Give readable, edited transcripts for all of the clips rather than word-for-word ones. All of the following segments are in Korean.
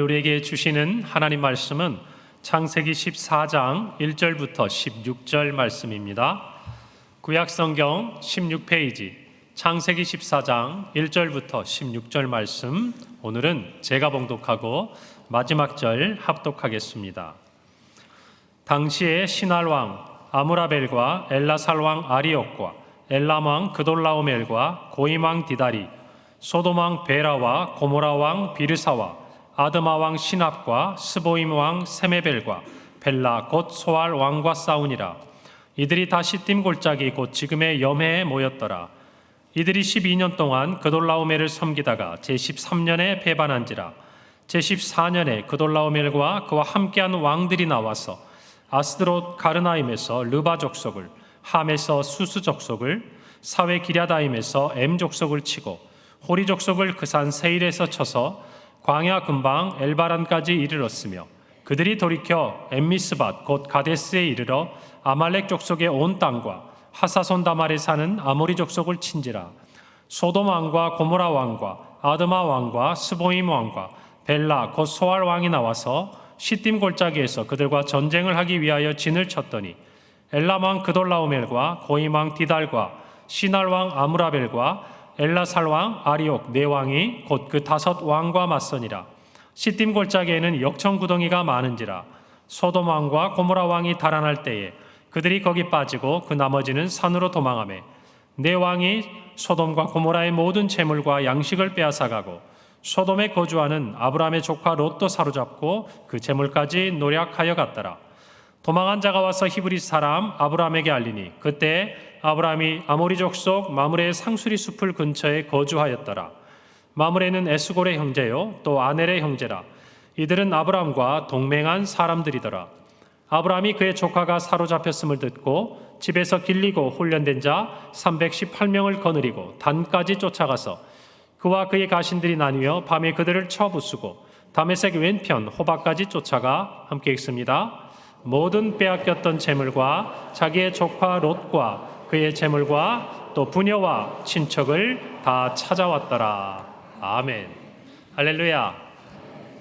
우리에게 주시는 하나님 말씀은 창세기 14장 1절부터 16절 말씀입니다. 구약성경 16페이지 창세기 14장 1절부터 16절 말씀, 오늘은 제가 봉독하고 마지막 절 합독하겠습니다. 당시에 시날왕 아므라벨과 엘라살왕 아리옥과 엘람왕 그돌라오멜과 고임왕 디다리, 소돔왕 베라와 고모라왕 비르사와 아드마왕 시납과 스보임왕 세메벨과 벨라 곧 소알 왕과 싸우니라. 이들이 다 시딤 골짜기 곧 지금의 염해에 모였더라. 이들이 12년 동안 그돌라오멜을 섬기다가 제13년에 배반한지라. 제14년에 그돌라오멜과 그와 함께한 왕들이 나와서 아스드롯 가르나임에서 르바 족속을, 함에서 수스 족속을, 사웨 기랴다임에서 엠 족속을 치고 호리 족속을 그 산 세일에서 쳐서 광야 근방 엘바란까지 이르렀으며, 그들이 돌이켜 엠미스밭 곧 가데스에 이르러 아말렉 족속의 온 땅과 하사손 다말에 사는 아모리 족속을 친지라. 소돔 왕과 고모라 왕과 아드마 왕과 스보임 왕과 벨라 곧 소알 왕이 나와서 시딤 골짜기에서 그들과 전쟁을 하기 위하여 진을 쳤더니, 엘람 왕 그돌라오멜과 고임 왕 디달과 시날 왕 아므라벨과 엘라살 왕 아리옥 네 왕이 곧 그 5 왕과 맞서니라. 시딤 골짜기에는 역청구덩이가 많은지라. 소돔 왕과 고모라 왕이 달아날 때에 그들이 거기 빠지고 그 나머지는 산으로 도망하매, 네 왕이 소돔과 고모라의 모든 재물과 양식을 빼앗아가고 소돔에 거주하는 아브라함의 조카 롯도 사로잡고 그 재물까지 노략하여 갔더라. 도망한 자가 와서 히브리 사람 아브라함에게 알리니, 그때 아브라함이 아모리 족속 마므레의 상수리 숲을 근처에 거주하였더라. 마므레는 에스골의 형제요 또 아넬의 형제라. 이들은 아브라함과 동맹한 사람들이더라. 아브라함이 그의 조카가 사로잡혔음을 듣고 집에서 길리고 훈련된 자 318명을 거느리고 단까지 쫓아가서 그와 그의 가신들이 나뉘어 밤에 그들을 쳐 부수고 다메섹 왼편 호바까지 쫓아가, 함께 읽습니다. 모든 빼앗겼던 재물과 자기의 조카 롯과 그의 재물과 또 부녀와 친척을 다 찾아왔더라. 아멘. 할렐루야.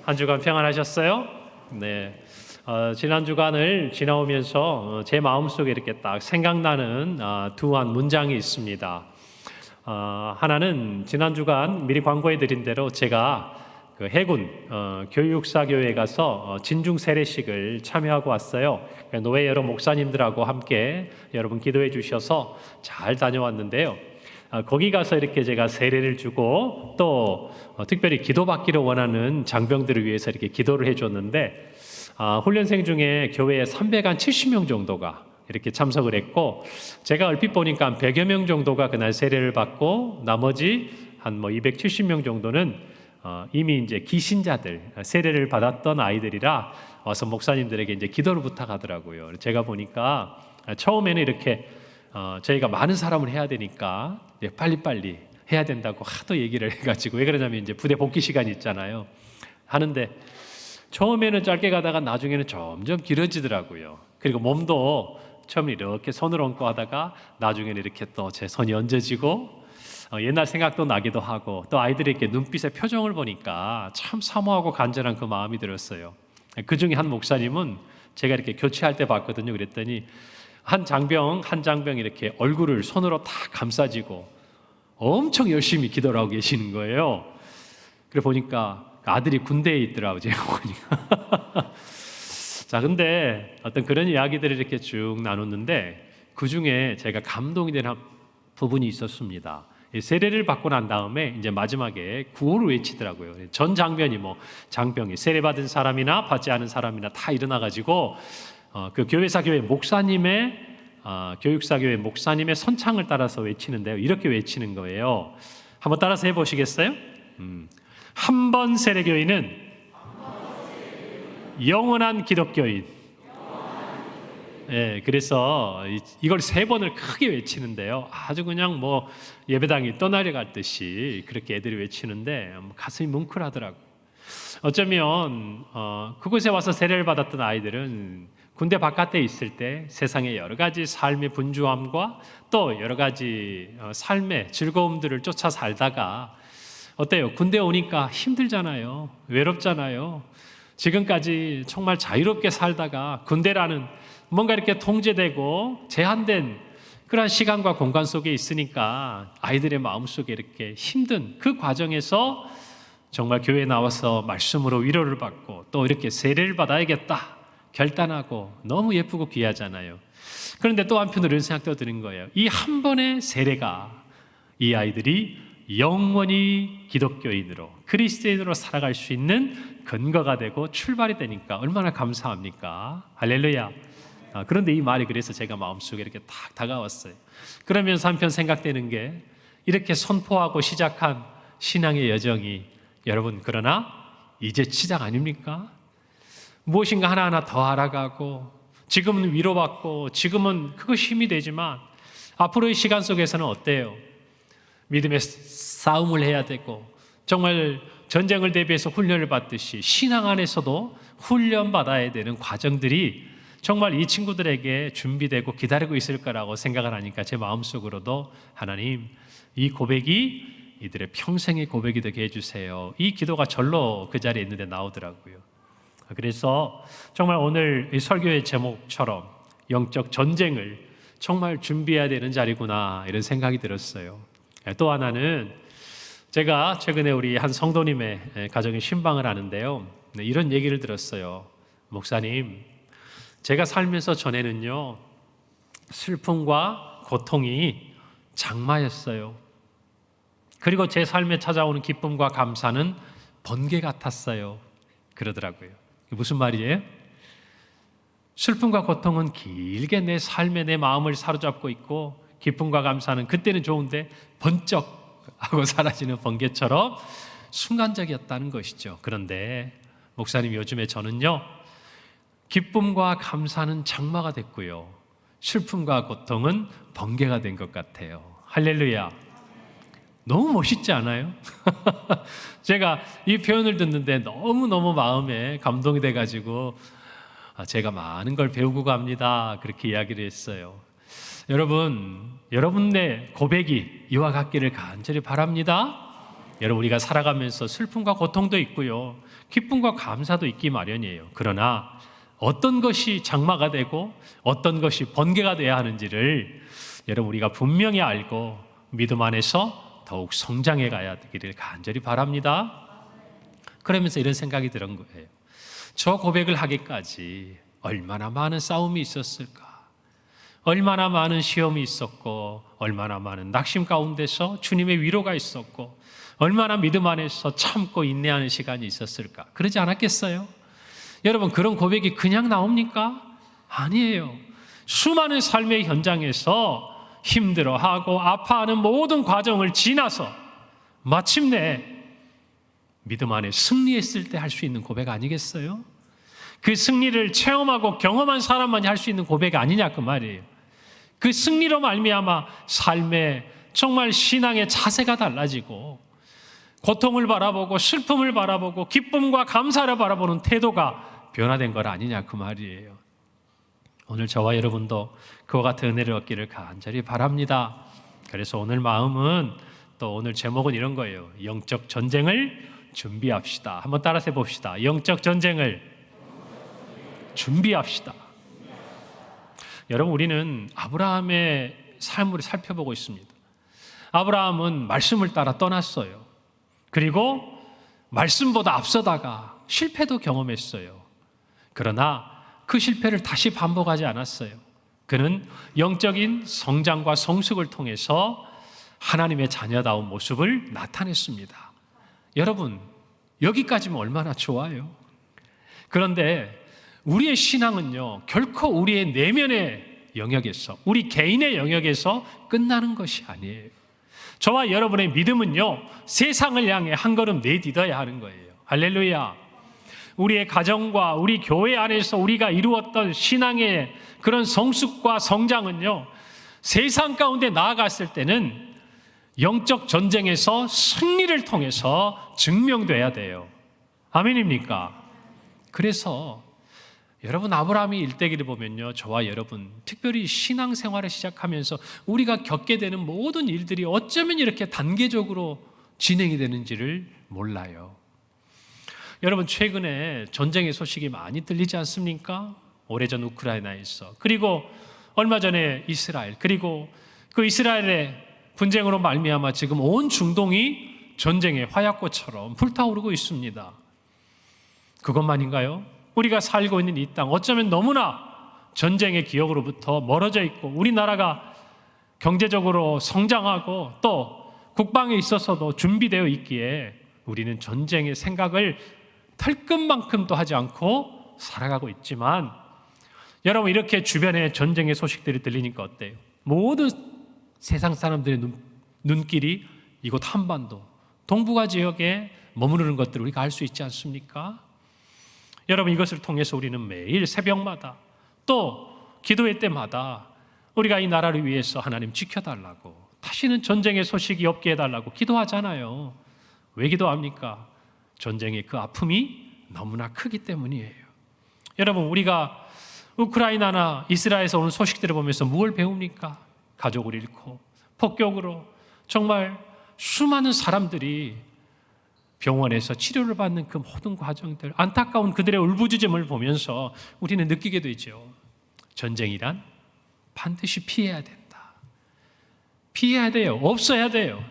한 주간 평안하셨어요? 네. 지난 주간을 지나오면서 제 마음속에 이렇게 딱 생각나는 두 한 문장이 있습니다. 하나는 지난 주간 미리 광고해 드린 대로 제가 그 해군 교육사교회에 가서 진중 세례식을 참여하고 왔어요. 노회 여러 목사님들하고 함께 여러분 기도해 주셔서 잘 다녀왔는데요. 거기 가서 이렇게 제가 세례를 주고 또 특별히 기도받기를 원하는 장병들을 위해서 이렇게 기도를 해줬는데, 훈련생 중에 교회에 370명 정도가 이렇게 참석을 했고, 제가 얼핏 보니까 한 100여 명 정도가 그날 세례를 받고 나머지 한 270명 정도는 이미 이제 기신자들, 세례를 받았던 아이들이라 와서 목사님들에게 이제 기도를 부탁하더라고요. 제가 보니까 처음에는 이렇게 저희가 많은 사람을 해야 되니까 빨리빨리 해야 된다고 하도 얘기를 해가지고, 왜 그러냐면 이제 부대 복귀 시간이 있잖아요. 하는데 처음에는 짧게 가다가 나중에는 점점 길어지더라고요. 그리고 몸도 처음에 이렇게 손을 얹고 하다가 나중에는 이렇게 또 제 손이 얹어지고 옛날 생각도 나기도 하고, 또 아이들의 이렇게 눈빛의 표정을 보니까 참 사모하고 간절한 그 마음이 들었어요. 그 중에 한 목사님은 제가 이렇게 교체할 때 봤거든요. 그랬더니 한 장병 이렇게 얼굴을 손으로 다 감싸지고 엄청 열심히 기도를 하고 계시는 거예요. 그래 보니까 아들이 군대에 있더라고요. 제가 보니까. 자, 근데 어떤 그런 이야기들을 이렇게 쭉 나눴는데 그 중에 제가 감동이 되는 부분이 있었습니다. 세례를 받고 난 다음에 이제 마지막에 구호를 외치더라고요. 전 장병이 장병이 세례 받은 사람이나 받지 않은 사람이나 다 일어나가지고 그 교회사교회 목사님의 교육사교회 목사님의 선창을 따라서 외치는데요. 이렇게 외치는 거예요. 한번 따라서 해보시겠어요? 한 번 세례교인은 영원한 기독교인. 예, 그래서 이걸 3번을 크게 외치는데요. 아주 그냥 예배당이 떠나려갈 듯이 그렇게 애들이 외치는데 가슴이 뭉클하더라고요. 어쩌면 그곳에 와서 세례를 받았던 아이들은 군대 바깥에 있을 때 세상의 여러 가지 삶의 분주함과 또 여러 가지 삶의 즐거움들을 쫓아 살다가 어때요? 군대 오니까 힘들잖아요. 외롭잖아요. 지금까지 정말 자유롭게 살다가 군대라는 뭔가 이렇게 통제되고 제한된 그런 시간과 공간 속에 있으니까 아이들의 마음속에 이렇게 힘든 그 과정에서 정말 교회에 나와서 말씀으로 위로를 받고 또 이렇게 세례를 받아야겠다 결단하고 너무 예쁘고 귀하잖아요. 그런데 또 한편으로 이런 생각도 드는 거예요. 이 한 번의 세례가 이 아이들이 영원히 기독교인으로 그리스도인으로 살아갈 수 있는 근거가 되고 출발이 되니까 얼마나 감사합니까? 할렐루야. 그런데 이 말이 그래서 제가 마음속에 이렇게 딱 다가왔어요. 그러면서 한편 생각되는 게 이렇게 선포하고 시작한 신앙의 여정이 여러분 그러나 이제 시작 아닙니까? 무엇인가 하나하나 더 알아가고 지금은 위로받고 지금은 그것이 힘이 되지만 앞으로의 시간 속에서는 어때요? 믿음의 싸움을 해야 되고 정말 전쟁을 대비해서 훈련을 받듯이 신앙 안에서도 훈련받아야 되는 과정들이 정말 이 친구들에게 준비되고 기다리고 있을 거라고 생각을 하니까 제 마음속으로도 하나님 이 고백이 이들의 평생의 고백이 되게 해주세요. 이 기도가 절로 그 자리에 있는데 나오더라고요. 그래서 정말 오늘 이 설교의 제목처럼 영적 전쟁을 정말 준비해야 되는 자리구나 이런 생각이 들었어요. 또 하나는 제가 최근에 우리 한 성도님의 가정에 신방을 하는데요. 이런 얘기를 들었어요. 목사님, 제가 살면서 전에는요 슬픔과 고통이 장마였어요. 그리고 제 삶에 찾아오는 기쁨과 감사는 번개 같았어요. 그러더라고요. 무슨 말이에요? 슬픔과 고통은 길게 내 삶에 내 마음을 사로잡고 있고 기쁨과 감사는 그때는 좋은데 번쩍 하고 사라지는 번개처럼 순간적이었다는 것이죠. 그런데 목사님 요즘에 저는요 기쁨과 감사는 장마가 됐고요 슬픔과 고통은 번개가 된 것 같아요. 할렐루야. 너무 멋있지 않아요? 제가 이 표현을 듣는데 너무너무 마음에 감동이 돼가지고 제가 많은 걸 배우고 갑니다 그렇게 이야기를 했어요. 여러분의 고백이 이와 같기를 간절히 바랍니다. 여러분 우리가 살아가면서 슬픔과 고통도 있고요 기쁨과 감사도 있기 마련이에요. 그러나 어떤 것이 장마가 되고 어떤 것이 번개가 되어야 하는지를 여러분 우리가 분명히 알고 믿음 안에서 더욱 성장해 가야 되기를 간절히 바랍니다. 그러면서 이런 생각이 들은 거예요. 저 고백을 하기까지 얼마나 많은 싸움이 있었을까? 얼마나 많은 시험이 있었고 얼마나 많은 낙심 가운데서 주님의 위로가 있었고 얼마나 믿음 안에서 참고 인내하는 시간이 있었을까? 그러지 않았겠어요? 여러분 그런 고백이 그냥 나옵니까? 아니에요. 수많은 삶의 현장에서 힘들어하고 아파하는 모든 과정을 지나서 마침내 믿음 안에 승리했을 때 할 수 있는 고백 아니겠어요? 그 승리를 체험하고 경험한 사람만이 할 수 있는 고백 아니냐 그 말이에요. 그 승리로 말미암아 삶의 정말 신앙의 자세가 달라지고 고통을 바라보고 슬픔을 바라보고 기쁨과 감사를 바라보는 태도가 변화된 것 아니냐 그 말이에요. 오늘 저와 여러분도 그와 같은 은혜를 얻기를 간절히 바랍니다. 그래서 오늘 마음은 또 오늘 제목은 이런 거예요. 영적 전쟁을 준비합시다. 한번 따라서 해봅시다. 영적 전쟁을 준비합시다. 여러분 우리는 아브라함의 삶을 살펴보고 있습니다. 아브라함은 말씀을 따라 떠났어요. 그리고 말씀보다 앞서다가 실패도 경험했어요. 그러나 그 실패를 다시 반복하지 않았어요. 그는 영적인 성장과 성숙을 통해서 하나님의 자녀다운 모습을 나타냈습니다. 여러분 여기까지면 얼마나 좋아요. 그런데 우리의 신앙은요 결코 우리의 내면의 영역에서 우리 개인의 영역에서 끝나는 것이 아니에요. 저와 여러분의 믿음은요 세상을 향해 한 걸음 내딛어야 하는 거예요. 할렐루야. 우리의 가정과 우리 교회 안에서 우리가 이루었던 신앙의 그런 성숙과 성장은요 세상 가운데 나아갔을 때는 영적 전쟁에서 승리를 통해서 증명돼야 돼요. 아멘입니까? 그래서 여러분 아브라함이 일대기를 보면요 저와 여러분 특별히 신앙생활을 시작하면서 우리가 겪게 되는 모든 일들이 어쩌면 이렇게 단계적으로 진행이 되는지를 몰라요. 여러분, 최근에 전쟁의 소식이 많이 들리지 않습니까? 오래전 우크라이나에서, 그리고 얼마 전에 이스라엘, 그리고 그 이스라엘의 분쟁으로 말미암아 지금 온 중동이 전쟁의 화약고처럼 불타오르고 있습니다. 그것만인가요? 우리가 살고 있는 이 땅, 어쩌면 너무나 전쟁의 기억으로부터 멀어져 있고, 우리나라가 경제적으로 성장하고 또 국방에 있어서도 준비되어 있기에 우리는 전쟁의 생각을 털끝만큼도 하지 않고 살아가고 있지만, 여러분, 이렇게 주변에 전쟁의 소식들이 들리니까 어때요? 모든 세상 사람들의 눈길이 이곳 한반도, 동북아 지역에 머무르는 것들을 우리가 알 수 있지 않습니까? 여러분, 이것을 통해서 우리는 매일 새벽마다 또 기도회 때마다 우리가 이 나라를 위해서 하나님 지켜달라고, 다시는 전쟁의 소식이 없게 해달라고 기도하잖아요. 왜 기도합니까? 전쟁의 그 아픔이 너무나 크기 때문이에요. 여러분, 우리가 우크라이나나 이스라엘에서 오는 소식들을 보면서 무엇을 배웁니까? 가족을 잃고 폭격으로 정말 수많은 사람들이 병원에서 치료를 받는 그 모든 과정들, 안타까운 그들의 울부짖음을 보면서 우리는 느끼게 되죠. 전쟁이란 반드시 피해야 된다. 피해야 돼요. 없어야 돼요.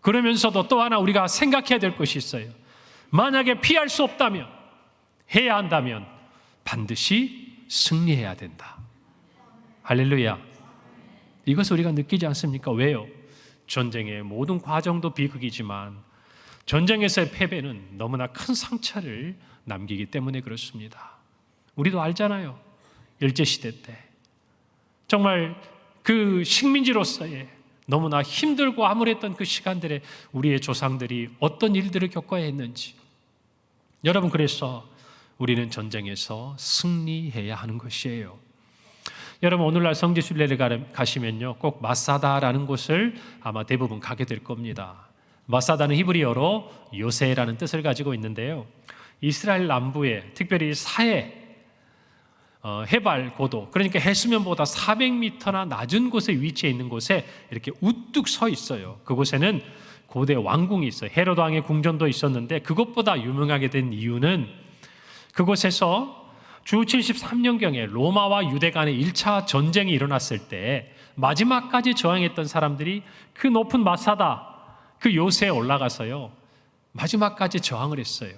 그러면서도 또 하나 우리가 생각해야 될 것이 있어요. 만약에 피할 수 없다면, 해야 한다면 반드시 승리해야 된다. 할렐루야. 이것을 우리가 느끼지 않습니까? 왜요? 전쟁의 모든 과정도 비극이지만 전쟁에서의 패배는 너무나 큰 상처를 남기기 때문에 그렇습니다. 우리도 알잖아요. 일제시대 때 정말 그 식민지로서의 너무나 힘들고 암울했던 그 시간들에 우리의 조상들이 어떤 일들을 겪어야 했는지. 여러분, 그래서 우리는 전쟁에서 승리해야 하는 것이에요. 여러분, 오늘날 성지순례를 가시면요, 꼭 마사다라는 곳을 아마 대부분 가게 될 겁니다. 마사다는 히브리어로 요새라는 뜻을 가지고 있는데요, 이스라엘 남부에 특별히 사해 해발 고도, 그러니까 해수면보다 400m나 낮은 곳에 위치해 있는 곳에 이렇게 우뚝 서 있어요. 그곳에는 고대 왕궁이 있어요. 헤로드 왕의 궁전도 있었는데, 그것보다 유명하게 된 이유는 그곳에서 주 73년경에 로마와 유대 간의 1차 전쟁이 일어났을 때 마지막까지 저항했던 사람들이 그 높은 마사다, 그 요새에 올라가서요, 마지막까지 저항을 했어요.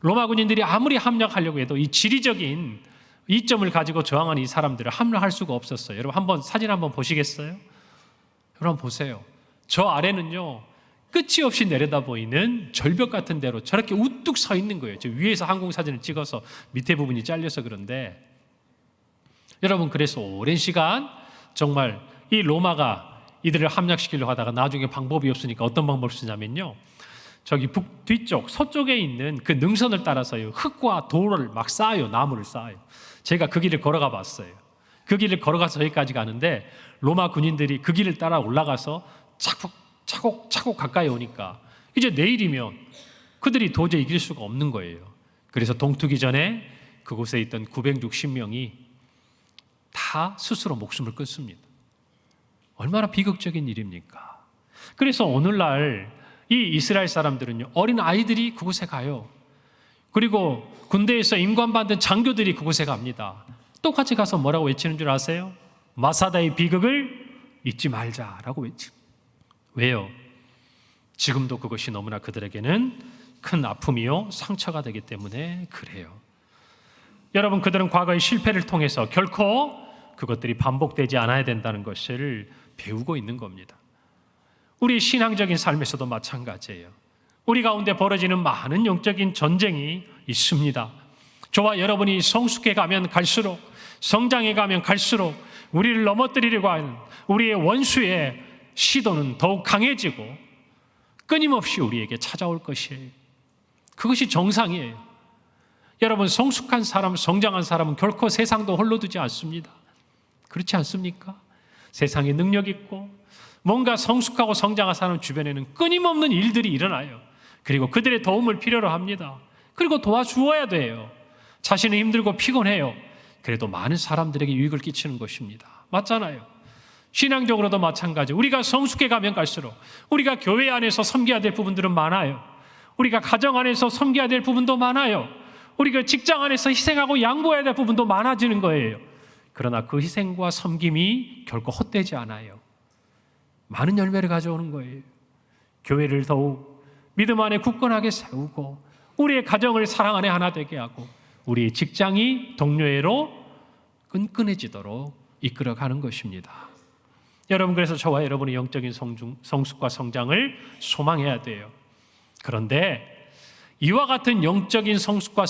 로마 군인들이 아무리 함락하려고 해도 이 지리적인 이점을 가지고 저항하는 이 사람들을 함락할 수가 없었어요. 여러분, 한번 사진 한번 보시겠어요? 여러분 보세요. 저 아래는요, 끝이 없이 내려다 보이는 절벽 같은 데로 저렇게 우뚝 서 있는 거예요. 저 위에서 항공 사진을 찍어서 밑에 부분이 잘려서 그런데, 여러분, 그래서 오랜 시간 정말 이 로마가 이들을 함락시키려고 하다가 나중에 방법이 없으니까 어떤 방법을 쓰냐면요, 저기 뒤쪽 서쪽에 있는 그 능선을 따라서요, 흙과 돌을 막 쌓아요. 나무를 쌓아요. 제가 그 길을 걸어가 봤어요. 그 길을 걸어가서 여기까지 가는데 로마 군인들이 그 길을 따라 올라가서 차곡차곡 가까이 오니까 이제 내일이면 그들이 도저히 이길 수가 없는 거예요. 그래서 동투기 전에 그곳에 있던 960명이 다 스스로 목숨을 끊습니다. 얼마나 비극적인 일입니까? 그래서 오늘날 이 이스라엘 사람들은요, 어린 아이들이 그곳에 가요. 그리고 군대에서 임관받은 장교들이 그곳에 갑니다. 똑같이 가서 뭐라고 외치는 줄 아세요? 마사다의 비극을 잊지 말자라고 외치고. 왜요? 지금도 그것이 너무나 그들에게는 큰 아픔이요, 상처가 되기 때문에 그래요. 여러분, 그들은 과거의 실패를 통해서 결코 그것들이 반복되지 않아야 된다는 것을 배우고 있는 겁니다. 우리 신앙적인 삶에서도 마찬가지예요. 우리 가운데 벌어지는 많은 영적인 전쟁이 있습니다. 저와 여러분이 성숙해 가면 갈수록, 성장해 가면 갈수록 우리를 넘어뜨리려고 하는 우리의 원수의 시도는 더욱 강해지고 끊임없이 우리에게 찾아올 것이에요. 그것이 정상이에요. 여러분, 성숙한 사람, 성장한 사람은 결코 세상도 홀로 두지 않습니다. 그렇지 않습니까? 세상에 능력 있고 뭔가 성숙하고 성장한 사람 주변에는 끊임없는 일들이 일어나요. 그리고 그들의 도움을 필요로 합니다. 그리고 도와주어야 돼요. 자신은 힘들고 피곤해요. 그래도 많은 사람들에게 유익을 끼치는 것입니다. 맞잖아요. 신앙적으로도 마찬가지. 우리가 성숙해 가면 갈수록 우리가 교회 안에서 섬겨야 될 부분들은 많아요. 우리가 가정 안에서 섬겨야 될 부분도 많아요. 우리가 직장 안에서 희생하고 양보해야 될 부분도 많아지는 거예요. 그러나 그 희생과 섬김이 결코 헛되지 않아요. 많은 열매를 가져오는 거예요. 교회를 더욱 믿음 안에 굳건하게 세우고 우리의 가정을 사랑 안에 하나 되게 하고 우리의 직장이 동료애로 끈끈해지도록 이끌어가는 것입니다. 여러분, 그래서 저와 여러분의 영적인 성숙과 성장을 소망해야 돼요. 그런데 이와 같은 영적인 성숙과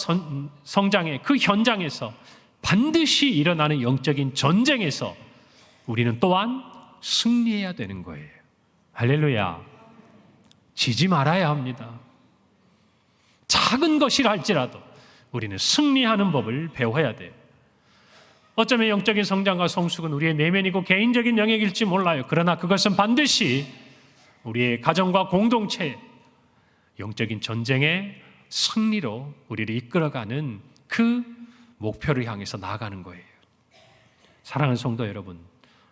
성장의 그 현장에서 반드시 일어나는 영적인 전쟁에서 우리는 또한 승리해야 되는 거예요. 할렐루야. 지지 말아야 합니다. 작은 것이라 할지라도 우리는 승리하는 법을 배워야 돼요. 어쩌면 영적인 성장과 성숙은 우리의 내면이고 개인적인 영역일지 몰라요. 그러나 그것은 반드시 우리의 가정과 공동체의 영적인 전쟁의 승리로 우리를 이끌어가는 그 목표를 향해서 나아가는 거예요. 사랑하는 성도 여러분,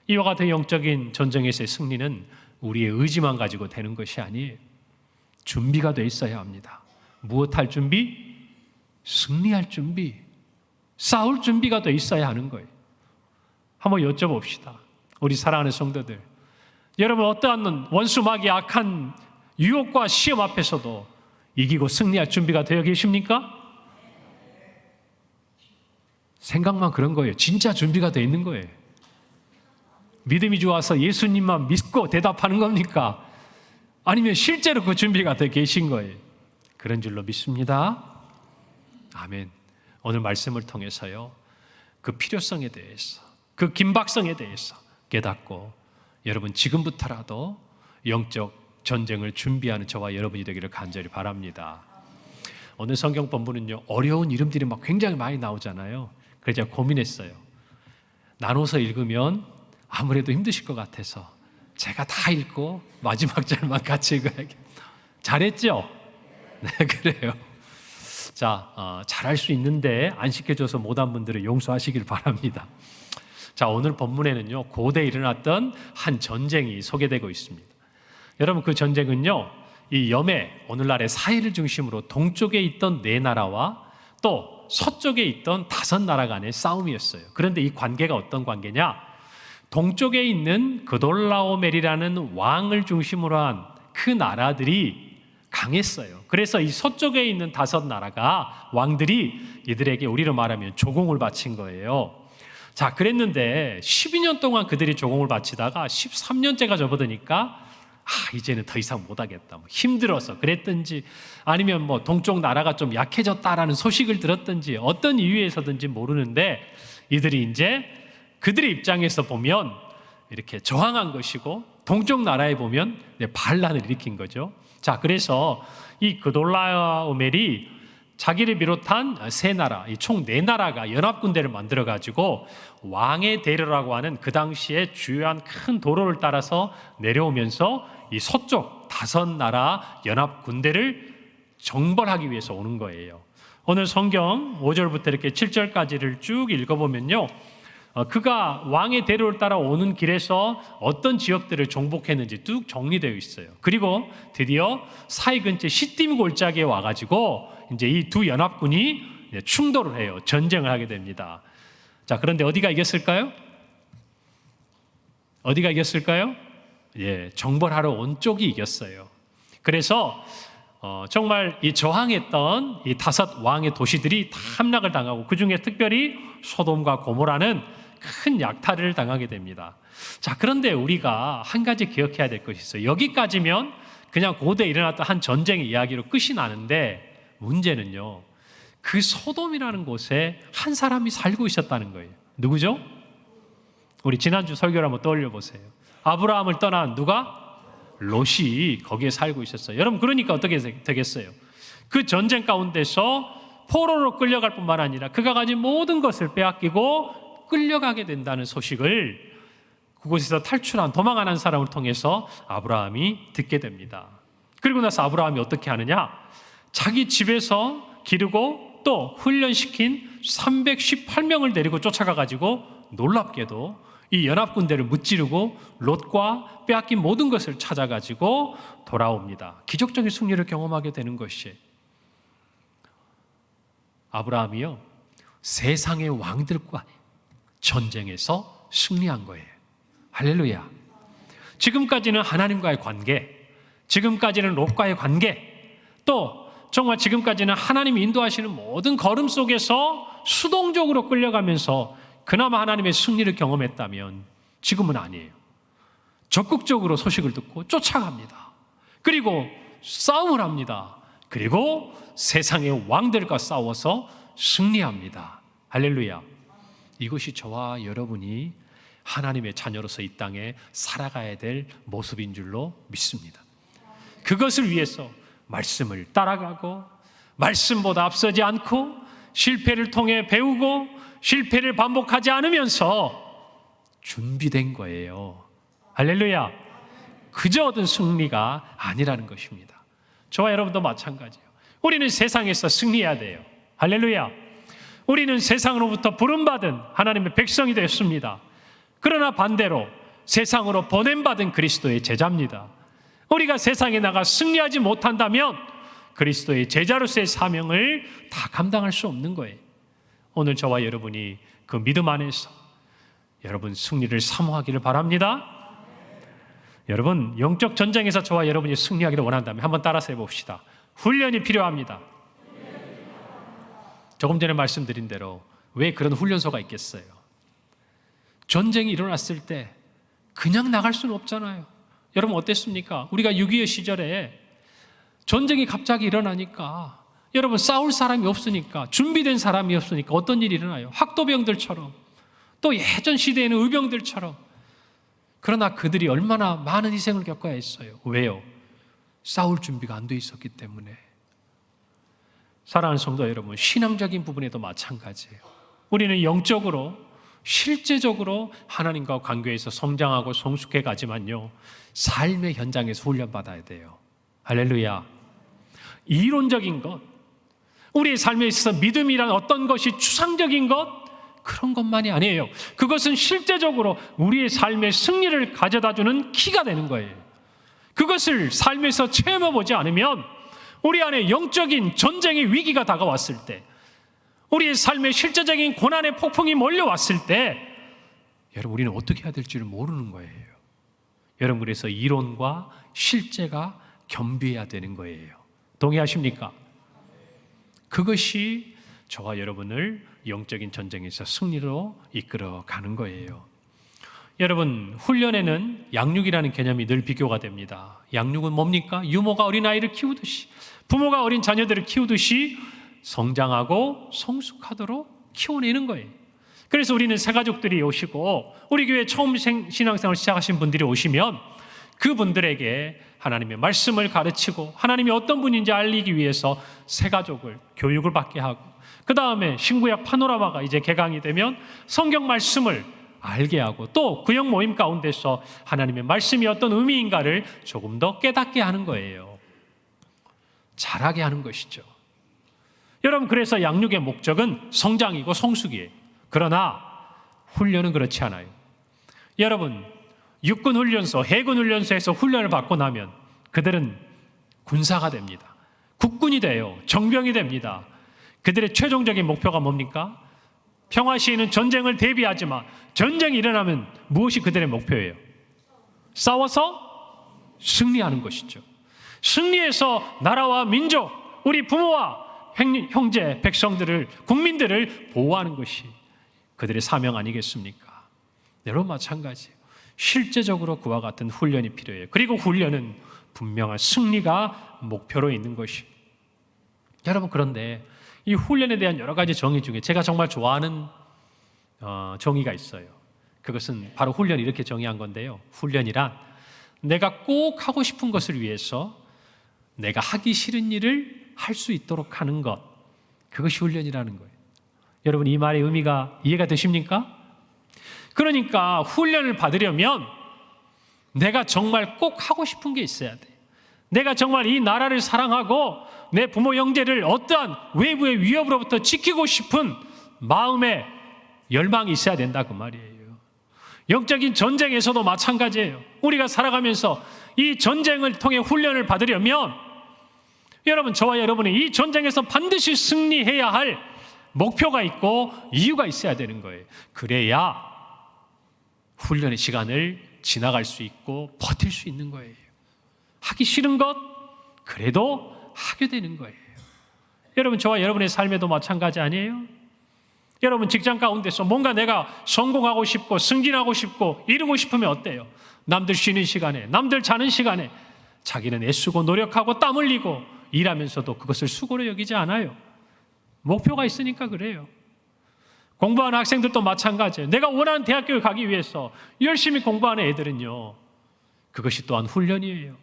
이와 같은 영적인 전쟁에서의 승리는 우리의 의지만 가지고 되는 것이 아니에요. 준비가 돼 있어야 합니다. 무엇할 준비? 승리할 준비. 싸울 준비가 돼 있어야 하는 거예요. 한번 여쭤봅시다. 우리 사랑하는 성도들, 여러분 어떠한 원수마귀 악한 유혹과 시험 앞에서도 이기고 승리할 준비가 되어 계십니까? 생각만 그런 거예요. 진짜 준비가 되어 있는 거예요. 믿음이 좋아서 예수님만 믿고 대답하는 겁니까? 아니면 실제로 그 준비가 되어 계신 거예요? 그런 줄로 믿습니다. 아멘. 오늘 말씀을 통해서요, 그 필요성에 대해서, 그 긴박성에 대해서 깨닫고 여러분 지금부터라도 영적 전쟁을 준비하는 저와 여러분이 되기를 간절히 바랍니다. 오늘 성경 본문은요, 어려운 이름들이 막 굉장히 많이 나오잖아요. 그래서 제가 고민했어요. 나눠서 읽으면 아무래도 힘드실 것 같아서 제가 다 읽고 마지막 절만 같이 읽어야겠다. 잘했죠? 네, 그래요. 자, 잘할 수 있는데 안 시켜줘서 못한 분들은 용서하시길 바랍니다. 자, 오늘 본문에는요, 고대에 일어났던 한 전쟁이 소개되고 있습니다. 여러분, 그 전쟁은요, 이 염해, 오늘날의 사해를 중심으로 동쪽에 있던 4나라와 또 서쪽에 있던 5나라 간의 싸움이었어요. 그런데 이 관계가 어떤 관계냐? 동쪽에 있는 그돌라오멜이라는 왕을 중심으로 한 그 나라들이 강했어요. 그래서 이 서쪽에 있는 5나라가 왕들이 이들에게 우리로 말하면 조공을 바친 거예요. 자, 그랬는데 12년 동안 그들이 조공을 바치다가 13년째가 접어드니까 이제는 더 이상 못하겠다, 힘들어서 그랬든지 아니면 동쪽 나라가 좀 약해졌다라는 소식을 들었든지 어떤 이유에서든지 모르는데 이들이 이제 그들의 입장에서 보면 이렇게 저항한 것이고 동쪽 나라에 보면 반란을 일으킨 거죠. 자, 그래서 이 그돌라오멜이 자기를 비롯한 3나라, 총 4나라가 연합군대를 만들어가지고 왕의 대로라고 하는 그 당시에 주요한 큰 도로를 따라서 내려오면서 이 서쪽 5나라 연합군대를 정벌하기 위해서 오는 거예요. 오늘 성경 5절부터 이렇게 7절까지를 쭉 읽어보면요, 그가 왕의 대로를 따라 오는 길에서 어떤 지역들을 정복했는지 쭉 정리되어 있어요. 그리고 드디어 사해 근처 시딤 골짜기에 와가지고 이제 이 두 연합군이 충돌을 해요. 전쟁을 하게 됩니다. 자, 그런데 어디가 이겼을까요? 어디가 이겼을까요? 정벌하러 온 쪽이 이겼어요. 그래서 정말 이 저항했던 이 5 왕의 도시들이 다 함락을 당하고 그 중에 특별히 소돔과 고모라는 큰 약탈을 당하게 됩니다. 자, 그런데 우리가 한 가지 기억해야 될 것이 있어요. 여기까지면 그냥 고대에 일어났던 한 전쟁의 이야기로 끝이 나는데 문제는요, 그 소돔이라는 곳에 한 사람이 살고 있었다는 거예요. 누구죠? 우리 지난주 설교를 한번 떠올려 보세요. 아브라함을 떠난 누가? 롯이 거기에 살고 있었어요. 여러분, 그러니까 어떻게 되겠어요? 그 전쟁 가운데서 포로로 끌려갈 뿐만 아니라 그가 가진 모든 것을 빼앗기고 끌려가게 된다는 소식을 그곳에서 탈출한, 도망한 한 사람을 통해서 아브라함이 듣게 됩니다. 그리고 나서 아브라함이 어떻게 하느냐? 자기 집에서 기르고 또 훈련시킨 318명을 데리고 쫓아가가지고 놀랍게도 이 연합군대를 무찌르고 롯과 빼앗긴 모든 것을 찾아가지고 돌아옵니다. 기적적인 승리를 경험하게 되는 것이 아브라함이요, 세상의 왕들과 전쟁에서 승리한 거예요. 할렐루야. 지금까지는 하나님과의 관계, 지금까지는 롯과의 관계, 또 정말 지금까지는 하나님이 인도하시는 모든 걸음 속에서 수동적으로 끌려가면서 그나마 하나님의 승리를 경험했다면 지금은 아니에요. 적극적으로 소식을 듣고 쫓아갑니다. 그리고 싸움을 합니다. 그리고 세상의 왕들과 싸워서 승리합니다. 할렐루야. 이것이 저와 여러분이 하나님의 자녀로서 이 땅에 살아가야 될 모습인 줄로 믿습니다. 그것을 위해서 말씀을 따라가고 말씀보다 앞서지 않고 실패를 통해 배우고 실패를 반복하지 않으면서 준비된 거예요. 할렐루야. 그저 얻은 승리가 아니라는 것입니다. 저와 여러분도 마찬가지예요. 우리는 세상에서 승리해야 돼요. 할렐루야. 우리는 세상으로부터 부름받은 하나님의 백성이 되었습니다. 그러나 반대로 세상으로 보냄받은 그리스도의 제자입니다. 우리가 세상에 나가 승리하지 못한다면 그리스도의 제자로서의 사명을 다 감당할 수 없는 거예요. 오늘 저와 여러분이 그 믿음 안에서 여러분 승리를 사모하기를 바랍니다. 여러분, 영적 전쟁에서 저와 여러분이 승리하기를 원한다면 한번 따라서 해봅시다. 훈련이 필요합니다. 조금 전에 말씀드린 대로 왜 그런 훈련소가 있겠어요? 전쟁이 일어났을 때 그냥 나갈 수는 없잖아요. 여러분 어땠습니까? 우리가 6.25 시절에 전쟁이 갑자기 일어나니까 여러분 싸울 사람이 없으니까, 준비된 사람이 없으니까 어떤 일이 일어나요? 학도병들처럼, 또 예전 시대에는 의병들처럼. 그러나 그들이 얼마나 많은 희생을 겪어야 했어요. 왜요? 싸울 준비가 안 돼 있었기 때문에. 사랑하는 성도 여러분, 신앙적인 부분에도 마찬가지예요. 우리는 영적으로 실제적으로 하나님과 관계에서 성장하고 성숙해 가지만요, 삶의 현장에서 훈련받아야 돼요. 할렐루야. 이론적인 것, 우리의 삶에 있어서 믿음이란 어떤 것이 추상적인 것, 그런 것만이 아니에요. 그것은 실제적으로 우리의 삶의 승리를 가져다주는 키가 되는 거예요. 그것을 삶에서 체험해보지 않으면 우리 안에 영적인 전쟁의 위기가 다가왔을 때, 우리의 삶에 실제적인 고난의 폭풍이 몰려왔을 때 여러분 우리는 어떻게 해야 될지를 모르는 거예요. 여러분 그래서 이론과 실제가 겸비해야 되는 거예요. 동의하십니까? 그것이 저와 여러분을 영적인 전쟁에서 승리로 이끌어가는 거예요. 여러분 훈련에는 양육이라는 개념이 늘 비교가 됩니다. 양육은 뭡니까? 유모가 어린아이를 키우듯이, 부모가 어린 자녀들을 키우듯이 성장하고 성숙하도록 키워내는 거예요. 그래서 우리는 새가족들이 오시고 우리 교회 처음 신앙생활 시작하신 분들이 오시면 그분들에게 하나님의 말씀을 가르치고 하나님이 어떤 분인지 알리기 위해서 새가족을 교육을 받게 하고, 그 다음에 신구약 파노라마가 이제 개강이 되면 성경 말씀을 알게 하고, 또 구역 모임 가운데서 하나님의 말씀이 어떤 의미인가를 조금 더 깨닫게 하는 거예요. 잘하게 하는 것이죠. 여러분 그래서 양육의 목적은 성장이고 성숙이에요. 그러나 훈련은 그렇지 않아요. 여러분 육군훈련소, 해군훈련소에서 훈련을 받고 나면 그들은 군사가 됩니다. 국군이 돼요. 정병이 됩니다. 그들의 최종적인 목표가 뭡니까? 평화 시에는 전쟁을 대비하지만 전쟁이 일어나면 무엇이 그들의 목표예요? 싸워서 승리하는 것이죠. 승리해서 나라와 민족, 우리 부모와 형제, 백성들을, 국민들을 보호하는 것이 그들의 사명 아니겠습니까? 여러분 마찬가지예요. 실제적으로 그와 같은 훈련이 필요해요. 그리고 훈련은 분명한 승리가 목표로 있는 것이. 여러분 그런데 이 훈련에 대한 여러 가지 정의 중에 제가 정말 좋아하는 정의가 있어요. 그것은 바로 훈련이 이렇게 정의한 건데요. 훈련이란 내가 꼭 하고 싶은 것을 위해서 내가 하기 싫은 일을 할 수 있도록 하는 것, 그것이 훈련이라는 거예요. 여러분 이 말의 의미가 이해가 되십니까? 그러니까 훈련을 받으려면 내가 정말 꼭 하고 싶은 게 있어야 돼. 내가 정말 이 나라를 사랑하고 내 부모 형제를 어떠한 외부의 위협으로부터 지키고 싶은 마음의 열망이 있어야 된다 그 말이에요. 영적인 전쟁에서도 마찬가지예요. 우리가 살아가면서 이 전쟁을 통해 훈련을 받으려면 여러분, 저와 여러분이 이 전쟁에서 반드시 승리해야 할 목표가 있고 이유가 있어야 되는 거예요. 그래야 훈련의 시간을 지나갈 수 있고 버틸 수 있는 거예요. 하기 싫은 것 그래도 하게 되는 거예요. 여러분, 저와 여러분의 삶에도 마찬가지 아니에요? 여러분, 직장 가운데서 뭔가 내가 성공하고 싶고 승진하고 싶고 이루고 싶으면 어때요? 남들 쉬는 시간에, 남들 자는 시간에 자기는 애쓰고 노력하고 땀 흘리고 일하면서도 그것을 수고로 여기지 않아요. 목표가 있으니까 그래요. 공부하는 학생들도 마찬가지예요. 내가 원하는 대학교에 가기 위해서 열심히 공부하는 애들은요, 그것이 또한 훈련이에요.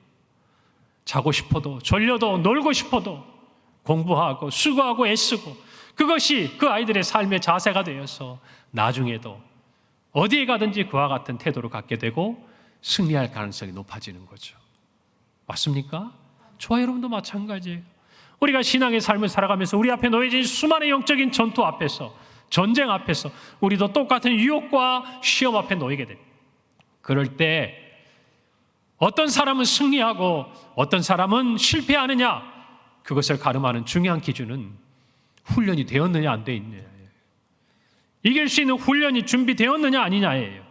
자고 싶어도 졸려도 놀고 싶어도 공부하고 수고하고 애쓰고, 그것이 그 아이들의 삶의 자세가 되어서 나중에도 어디에 가든지 그와 같은 태도를 갖게 되고 승리할 가능성이 높아지는 거죠. 맞습니까? 저와 여러분도 마찬가지예요. 우리가 신앙의 삶을 살아가면서 우리 앞에 놓여진 수많은 영적인 전투 앞에서, 전쟁 앞에서 우리도 똑같은 유혹과 시험 앞에 놓이게 됩니다. 그럴 때 어떤 사람은 승리하고 어떤 사람은 실패하느냐, 그것을 가름하는 중요한 기준은 훈련이 되었느냐 안 되어 있느냐예요. 이길 수 있는 훈련이 준비되었느냐 아니냐예요.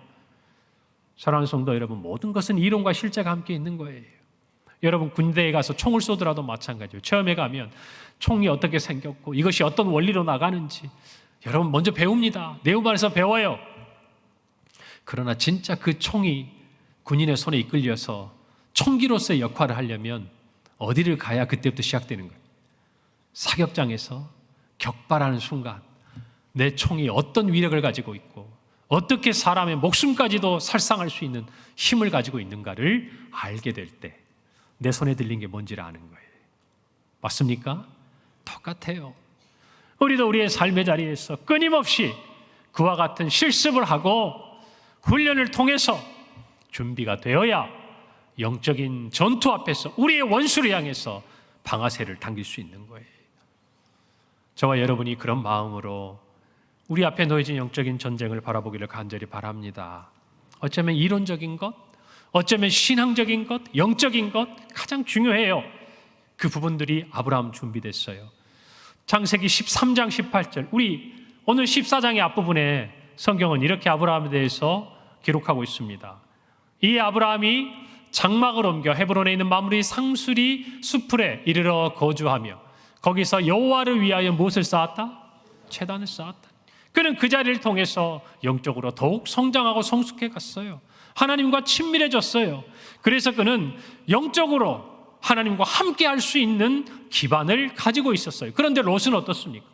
사랑하는 성도 여러분, 모든 것은 이론과 실제가 함께 있는 거예요. 여러분, 군대에 가서 총을 쏘더라도 마찬가지예요. 처음에 가면 총이 어떻게 생겼고 이것이 어떤 원리로 나가는지 여러분 먼저 배웁니다. 내후반에서 배워요. 그러나 진짜 그 총이 군인의 손에 이끌려서 총기로서의 역할을 하려면 어디를 가야 그때부터 시작되는 거예요. 사격장에서 격발하는 순간 내 총이 어떤 위력을 가지고 있고 어떻게 사람의 목숨까지도 살상할 수 있는 힘을 가지고 있는가를 알게 될 때 내 손에 들린 게 뭔지를 아는 거예요. 맞습니까? 똑같아요. 우리도 우리의 삶의 자리에서 끊임없이 그와 같은 실습을 하고 훈련을 통해서 준비가 되어야 영적인 전투 앞에서 우리의 원수를 향해서 방아쇠를 당길 수 있는 거예요. 저와 여러분이 그런 마음으로 우리 앞에 놓여진 영적인 전쟁을 바라보기를 간절히 바랍니다. 어쩌면 이론적인 것, 어쩌면 신앙적인 것, 영적인 것 가장 중요해요. 그 부분들이 아브라함 준비됐어요. 창세기 13장 18절, 우리 오늘 14장의 앞부분에 성경은 이렇게 아브라함에 대해서 기록하고 있습니다. 이 아브라함이 장막을 옮겨 헤브론에 있는 마므리 상수리 수풀에 이르러 거주하며 거기서 여호와를 위하여 무엇을 쌓았다? 제단을 쌓았다. 그는 그 자리를 통해서 영적으로 더욱 성장하고 성숙해 갔어요. 하나님과 친밀해졌어요. 그래서 그는 영적으로 하나님과 함께 할 수 있는 기반을 가지고 있었어요. 그런데 롯은 어떻습니까?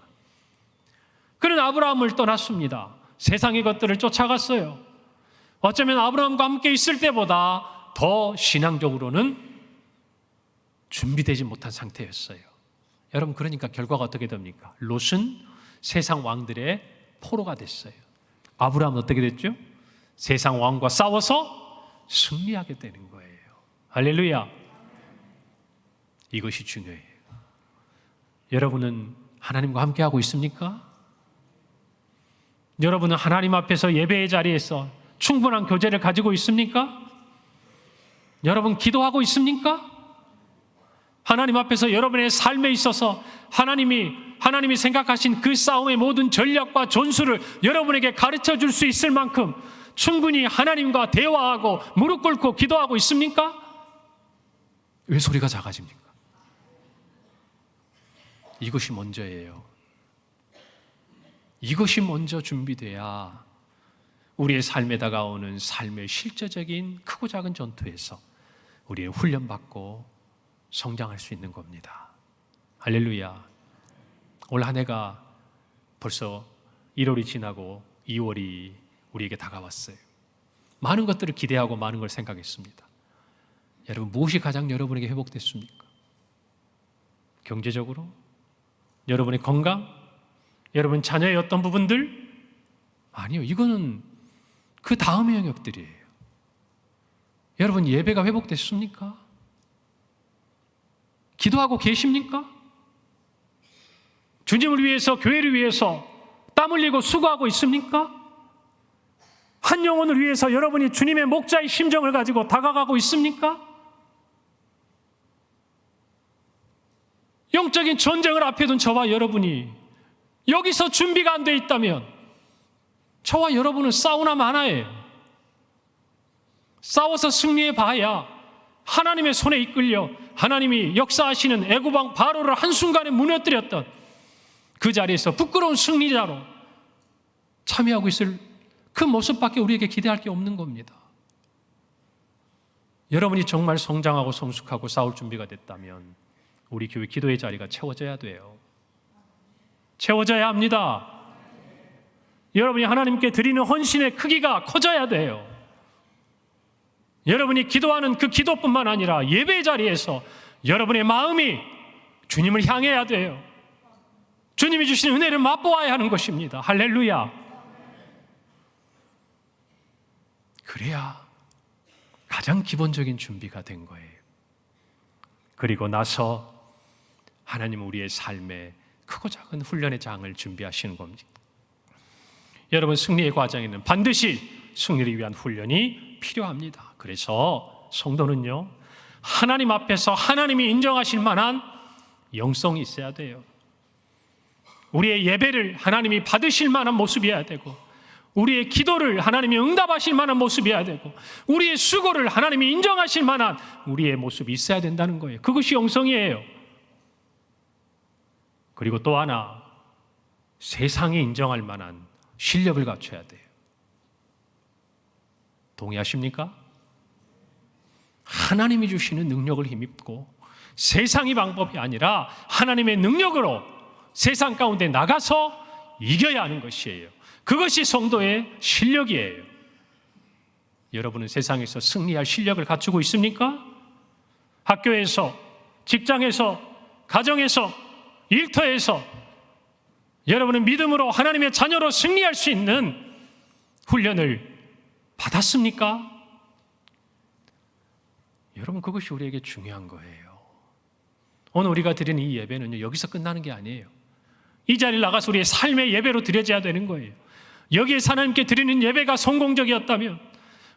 그는 아브라함을 떠났습니다. 세상의 것들을 쫓아갔어요. 어쩌면 아브라함과 함께 있을 때보다 더 신앙적으로는 준비되지 못한 상태였어요. 여러분, 그러니까 결과가 어떻게 됩니까? 롯은 세상 왕들의 포로가 됐어요. 아브라함은 어떻게 됐죠? 세상 왕과 싸워서 승리하게 되는 거예요. 할렐루야. 이것이 중요해요. 여러분은 하나님과 함께하고 있습니까? 여러분은 하나님 앞에서 예배의 자리에서 충분한 교제를 가지고 있습니까? 여러분 기도하고 있습니까? 하나님 앞에서 여러분의 삶에 있어서 하나님이 생각하신 그 싸움의 모든 전략과 전술을 여러분에게 가르쳐 줄 수 있을 만큼 충분히 하나님과 대화하고 무릎 꿇고 기도하고 있습니까? 왜 소리가 작아집니까? 이것이 먼저예요. 이것이 먼저 준비돼야 우리의 삶에 다가오는 삶의 실제적인 크고 작은 전투에서 우리는 훈련받고 성장할 수 있는 겁니다. 할렐루야. 올 한 해가 벌써 1월이 지나고 2월이 우리에게 다가왔어요. 많은 것들을 기대하고 많은 걸 생각했습니다. 여러분, 무엇이 가장 여러분에게 회복됐습니까? 경제적으로? 여러분의 건강? 여러분 자녀의 어떤 부분들? 아니요, 이거는 그 다음의 영역들이에요. 여러분, 예배가 회복됐습니까? 기도하고 계십니까? 주님을 위해서, 교회를 위해서 땀 흘리고 수고하고 있습니까? 한 영혼을 위해서 여러분이 주님의 목자의 심정을 가지고 다가가고 있습니까? 영적인 전쟁을 앞에 둔 저와 여러분이 여기서 준비가 안 돼 있다면 저와 여러분은 싸우나 마나예요. 싸워서 승리해 봐야 하나님의 손에 이끌려 하나님이 역사하시는 애굽왕 바로를 한순간에 무너뜨렸던 그 자리에서 부끄러운 승리자로 참여하고 있을 그 모습밖에 우리에게 기대할 게 없는 겁니다. 여러분이 정말 성장하고 성숙하고 싸울 준비가 됐다면 우리 교회 기도의 자리가 채워져야 돼요. 채워져야 합니다. 여러분이 하나님께 드리는 헌신의 크기가 커져야 돼요. 여러분이 기도하는 그 기도뿐만 아니라 예배 자리에서 여러분의 마음이 주님을 향해야 돼요. 주님이 주신 은혜를 맛보아야 하는 것입니다. 할렐루야. 그래야 가장 기본적인 준비가 된 거예요. 그리고 나서 하나님은 우리의 삶에 크고 작은 훈련의 장을 준비하시는 겁니다. 여러분, 승리의 과정에는 반드시 승리를 위한 훈련이 필요합니다. 그래서 성도는요, 하나님 앞에서 하나님이 인정하실 만한 영성이 있어야 돼요. 우리의 예배를 하나님이 받으실 만한 모습이어야 되고, 우리의 기도를 하나님이 응답하실 만한 모습이어야 되고, 우리의 수고를 하나님이 인정하실 만한 우리의 모습이 있어야 된다는 거예요. 그것이 영성이에요. 그리고 또 하나, 세상이 인정할 만한 실력을 갖춰야 돼요. 동의하십니까? 하나님이 주시는 능력을 힘입고 세상의 방법이 아니라 하나님의 능력으로 세상 가운데 나가서 이겨야 하는 것이에요. 그것이 성도의 실력이에요. 여러분은 세상에서 승리할 실력을 갖추고 있습니까? 학교에서, 직장에서, 가정에서, 일터에서 여러분은 믿음으로 하나님의 자녀로 승리할 수 있는 훈련을 받았습니까? 여러분, 그것이 우리에게 중요한 거예요. 오늘 우리가 드리는 이 예배는요, 여기서 끝나는 게 아니에요. 이 자리를 나가서 우리의 삶의 예배로 드려져야 되는 거예요. 여기에서 하나님께 드리는 예배가 성공적이었다면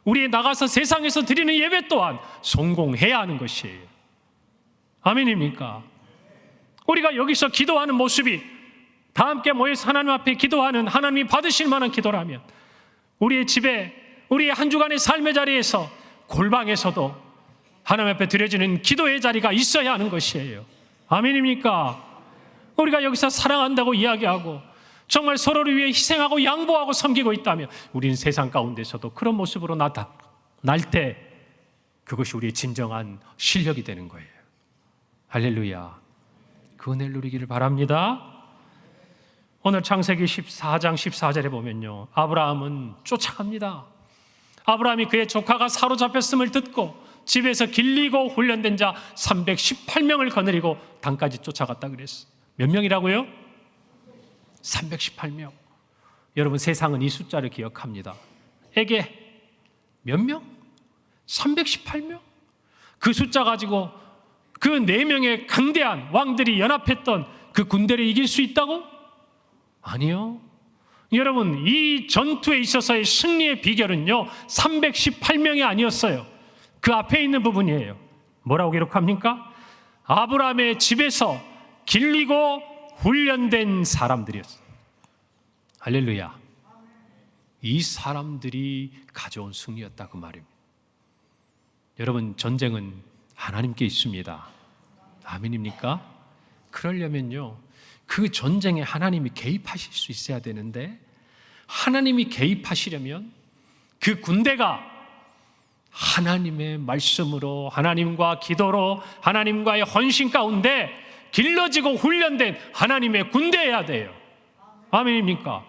우리의 나가서 세상에서 드리는 예배 또한 성공해야 하는 것이에요. 아멘입니까? 우리가 여기서 기도하는 모습이 다 함께 모여서 하나님 앞에 기도하는, 하나님이 받으실 만한 기도라면 우리의 집에, 우리의 한 주간의 삶의 자리에서, 골방에서도 하나님 앞에 드려지는 기도의 자리가 있어야 하는 것이에요. 아멘입니까? 우리가 여기서 사랑한다고 이야기하고 정말 서로를 위해 희생하고 양보하고 섬기고 있다면 우리는 세상 가운데서도 그런 모습으로 나타날 때 그것이 우리의 진정한 실력이 되는 거예요. 할렐루야. 그 은혜를 누리기를 바랍니다. 오늘 창세기 14장 14절에 보면요, 아브라함은 쫓아갑니다. 아브라함이 그의 조카가 사로잡혔음을 듣고 집에서 길리고 훈련된 자 318명을 거느리고 단까지 쫓아갔다 그랬어요. 몇 명이라고요? 318명. 여러분, 세상은 이 숫자를 기억합니다. 에게 몇 명? 318명? 그 숫자 가지고 그 4명의 강대한 왕들이 연합했던 그 군대를 이길 수 있다고? 아니요. 여러분, 이 전투에 있어서의 승리의 비결은요, 318명이 아니었어요. 그 앞에 있는 부분이에요. 뭐라고 기록합니까? 아브라함의 집에서 길리고 훈련된 사람들이었어요. 할렐루야. 이 사람들이 가져온 승리였다, 그 말입니다. 여러분, 전쟁은 하나님께 있습니다. 아멘입니까? 그러려면요, 그 전쟁에 하나님이 개입하실 수 있어야 되는데, 하나님이 개입하시려면 그 군대가 하나님의 말씀으로, 하나님과 기도로, 하나님과의 헌신 가운데 길러지고 훈련된 하나님의 군대여야 돼요. 아멘입니까?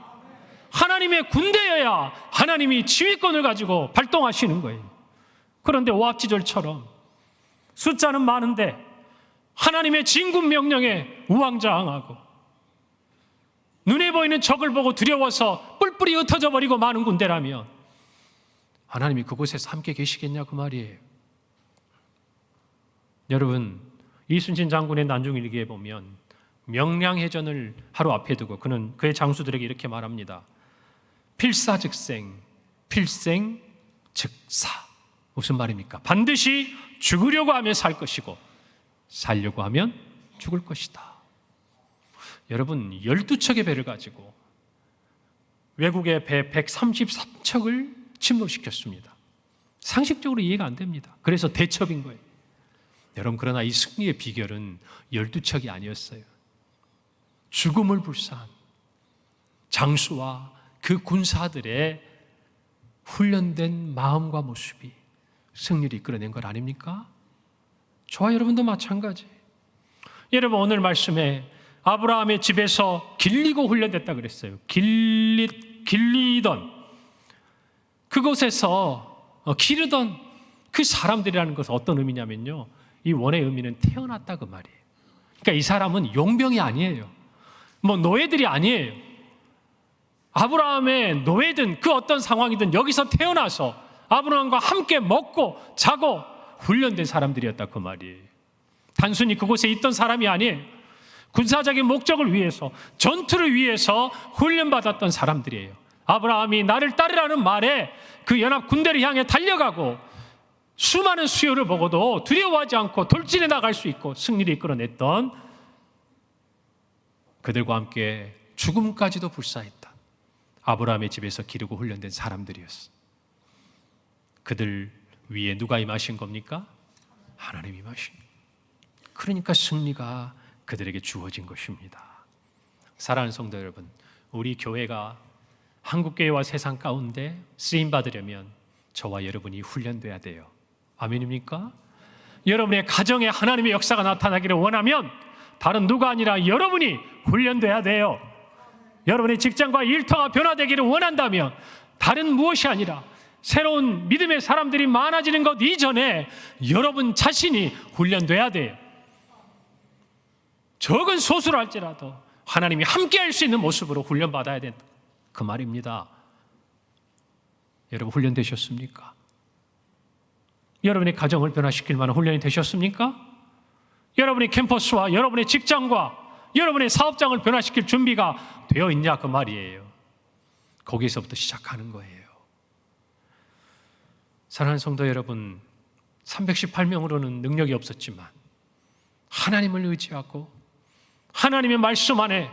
하나님의 군대여야 하나님이 지휘권을 가지고 발동하시는 거예요. 그런데 오합지졸처럼 숫자는 많은데 하나님의 진군 명령에 우왕좌왕하고 눈에 보이는 적을 보고 두려워서 뿔뿔이 흩어져 버리고 마는 군대라면 하나님이 그곳에서 함께 계시겠냐, 그 말이에요. 여러분, 이순신 장군의 난중일기에 보면 명량해전을 하루 앞에 두고 그는 그의 장수들에게 이렇게 말합니다. 필사즉생, 필생 즉사. 무슨 말입니까? 반드시 죽으려고 하면 살 것이고 살려고 하면 죽을 것이다. 여러분, 12척의 배를 가지고 외국의 배 133척을 침몰시켰습니다. 상식적으로 이해가 안 됩니다. 그래서 대첩인 거예요. 여러분, 그러나 이 승리의 비결은 12척이 아니었어요. 죽음을 불사한 장수와 그 군사들의 훈련된 마음과 모습이 승리를 이끌어낸 것 아닙니까? 저와 여러분도 마찬가지. 여러분, 오늘 말씀에 아브라함의 집에서 길리고 훈련됐다 그랬어요. 길리던 그곳에서 기르던 그 사람들이라는 것은 어떤 의미냐면요, 이 원의 의미는 태어났다 그 말이에요. 그러니까 이 사람은 용병이 아니에요. 뭐 노예들이 아니에요. 아브라함의 노예든 그 어떤 상황이든 여기서 태어나서 아브라함과 함께 먹고 자고 훈련된 사람들이었다 그 말이에요. 단순히 그곳에 있던 사람이 아니에요. 군사적인 목적을 위해서, 전투를 위해서 훈련받았던 사람들이에요. 아브라함이 나를 따르라는 말에 그 연합 군대를 향해 달려가고 수많은 수요를 보고도 두려워하지 않고 돌진해 나갈 수 있고 승리를 이끌어냈던, 그들과 함께 죽음까지도 불사했다 아브라함의 집에서 기르고 훈련된 사람들이었어. 그들 위에 누가 임하신 겁니까? 하나님이 임하신. 그러니까 승리가 그들에게 주어진 것입니다. 사랑하는 성도 여러분, 우리 교회가 한국교회와 세상 가운데 쓰임받으려면 저와 여러분이 훈련돼야 돼요. 아멘입니까? 여러분의 가정에 하나님의 역사가 나타나기를 원하면 다른 누가 아니라 여러분이 훈련돼야 돼요. 여러분의 직장과 일터가 변화되기를 원한다면 다른 무엇이 아니라 새로운 믿음의 사람들이 많아지는 것 이전에 여러분 자신이 훈련돼야 돼요. 적은 소수로 할지라도 하나님이 함께 할 수 있는 모습으로 훈련받아야 된다 그 말입니다. 여러분, 훈련되셨습니까? 여러분의 가정을 변화시킬 만한 훈련이 되셨습니까? 여러분의 캠퍼스와 여러분의 직장과 여러분의 사업장을 변화시킬 준비가 되어 있냐 그 말이에요. 거기에서부터 시작하는 거예요. 사랑하는 성도 여러분, 318명으로는 능력이 없었지만 하나님을 의지하고 하나님의 말씀 안에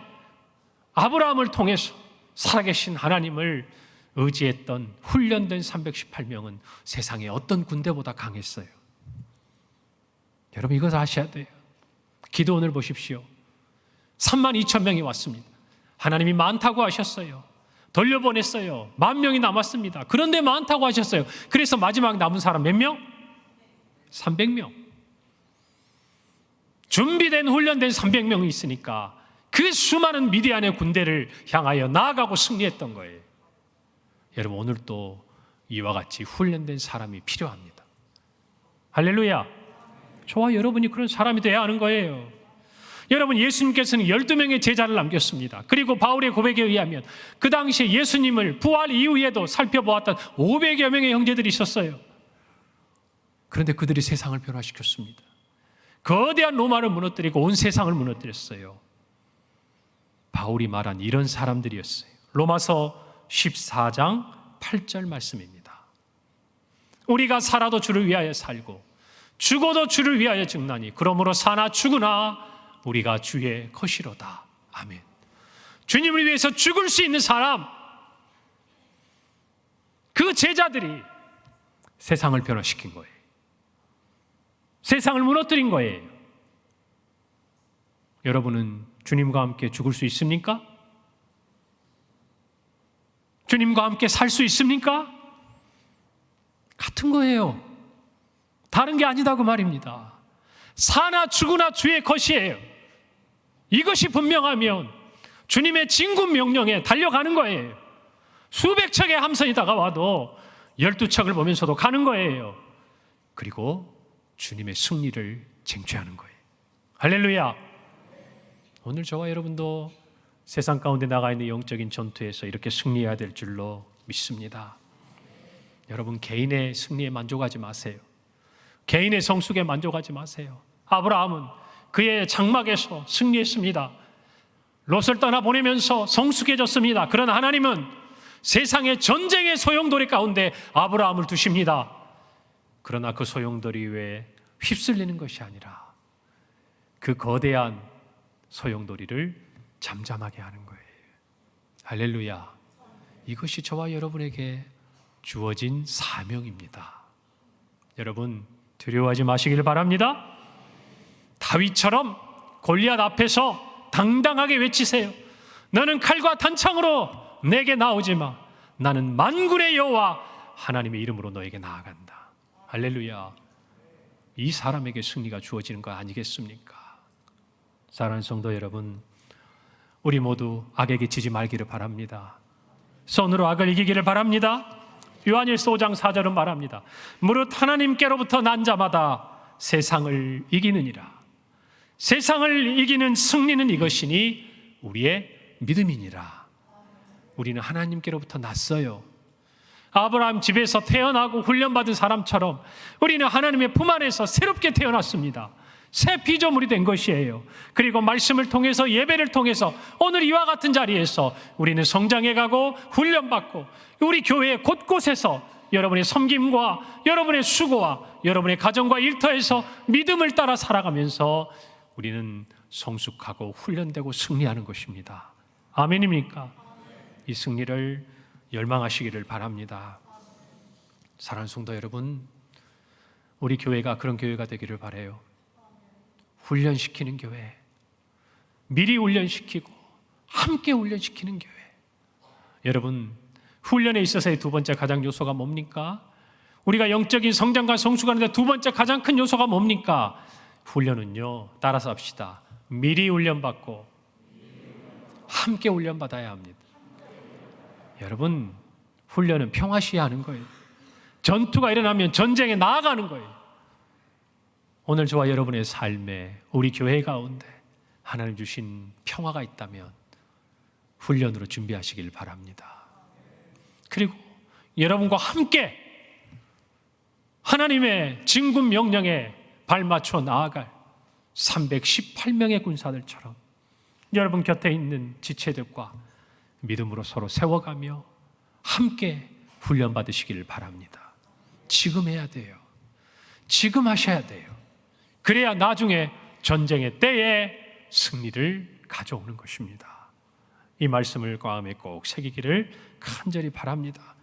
아브라함을 통해서 살아계신 하나님을 의지했던 훈련된 318명은 세상의 어떤 군대보다 강했어요. 여러분, 이것 아셔야 돼요. 기드온을 보십시오. 32,000명이 왔습니다. 하나님이 많다고 하셨어요. 돌려보냈어요. 10,000명이 남았습니다. 그런데 많다고 하셨어요. 그래서 마지막 남은 사람 몇 명? 300명. 준비된 훈련된 300명이 있으니까 그 수많은 미디안의 군대를 향하여 나아가고 승리했던 거예요. 여러분, 오늘 또 이와 같이 훈련된 사람이 필요합니다. 할렐루야. 저와 여러분이 그런 사람이 되어야 하는 거예요. 여러분, 예수님께서는 12명의 제자를 남겼습니다. 그리고 바울의 고백에 의하면 그 당시에 예수님을 부활 이후에도 살펴보았던 500여 명의 형제들이 있었어요. 그런데 그들이 세상을 변화시켰습니다. 거대한 로마를 무너뜨리고 온 세상을 무너뜨렸어요. 바울이 말한 이런 사람들이었어요. 로마서 14장 8절 말씀입니다. 우리가 살아도 주를 위하여 살고 죽어도 주를 위하여 죽나니 그러므로 사나 죽으나 우리가 주의 것이로다. 아멘. 주님을 위해서 죽을 수 있는 사람, 그 제자들이 세상을 변화시킨 거예요. 세상을 무너뜨린 거예요. 여러분은 주님과 함께 죽을 수 있습니까? 주님과 함께 살 수 있습니까? 같은 거예요. 다른 게 아니다 그 말입니다. 사나 죽으나 주의 것이에요. 이것이 분명하면 주님의 진군 명령에 달려가는 거예요. 수백 척의 함선이 다가와도 12척을 보면서도 가는 거예요. 그리고 주님의 승리를 쟁취하는 거예요. 할렐루야. 오늘 저와 여러분도 세상 가운데 나가 있는 영적인 전투에서 이렇게 승리해야 될 줄로 믿습니다. 여러분, 개인의 승리에 만족하지 마세요. 개인의 성숙에 만족하지 마세요. 아브라함은 그의 장막에서 승리했습니다. 롯을 떠나보내면서 성숙해졌습니다. 그러나 하나님은 세상의 전쟁의 소용돌이 가운데 아브라함을 두십니다. 그러나 그 소용돌이 위에 휩쓸리는 것이 아니라 그 거대한 소용돌이를 잠잠하게 하는 거예요. 할렐루야. 이것이 저와 여러분에게 주어진 사명입니다. 여러분, 두려워하지 마시길 바랍니다. 다윗처럼 골리앗 앞에서 당당하게 외치세요. 너는 칼과 단창으로 내게 나오지 마. 나는 만군의 여호와 하나님의 이름으로 너에게 나아간다. 할렐루야. 이 사람에게 승리가 주어지는 거 아니겠습니까? 사랑하는 성도 여러분, 우리 모두 악에게 지지 말기를 바랍니다. 선으로 악을 이기기를 바랍니다. 요한일서 5장 4절은 말합니다. 무릇 하나님께로부터 난 자마다 세상을 이기느니라. 세상을 이기는 승리는 이것이니 우리의 믿음이니라. 우리는 하나님께로부터 났어요. 아브라함 집에서 태어나고 훈련받은 사람처럼 우리는 하나님의 품 안에서 새롭게 태어났습니다. 새 피조물이 된 것이에요. 그리고 말씀을 통해서, 예배를 통해서 오늘 이와 같은 자리에서 우리는 성장해 가고 훈련받고, 우리 교회 곳곳에서 여러분의 섬김과 여러분의 수고와 여러분의 가정과 일터에서 믿음을 따라 살아가면서 우리는 성숙하고 훈련되고 승리하는 것입니다. 아멘입니까? 이 승리를 열망하시기를 바랍니다. 사랑하는 성도 여러분, 우리 교회가 그런 교회가 되기를 바라요. 훈련시키는 교회, 미리 훈련시키고 함께 훈련시키는 교회. 여러분, 훈련에 있어서의 두 번째 가장 요소가 뭡니까? 우리가 영적인 성장과 성숙하는데 두 번째 가장 큰 요소가 뭡니까? 훈련은요, 따라서 합시다. 미리 훈련받고 함께 훈련받아야 합니다. 여러분, 훈련은 평화시해야 하는 거예요. 전투가 일어나면 전쟁에 나아가는 거예요. 오늘 저와 여러분의 삶에, 우리 교회 가운데 하나님 주신 평화가 있다면 훈련으로 준비하시길 바랍니다. 그리고 여러분과 함께 하나님의 진군 명령에 발맞춰 나아갈 318명의 군사들처럼 여러분 곁에 있는 지체들과 믿음으로 서로 세워가며 함께 훈련받으시기를 바랍니다. 지금 해야 돼요. 지금 하셔야 돼요. 그래야 나중에 전쟁의 때에 승리를 가져오는 것입니다. 이 말씀을 마음에 꼭 새기기를 간절히 바랍니다.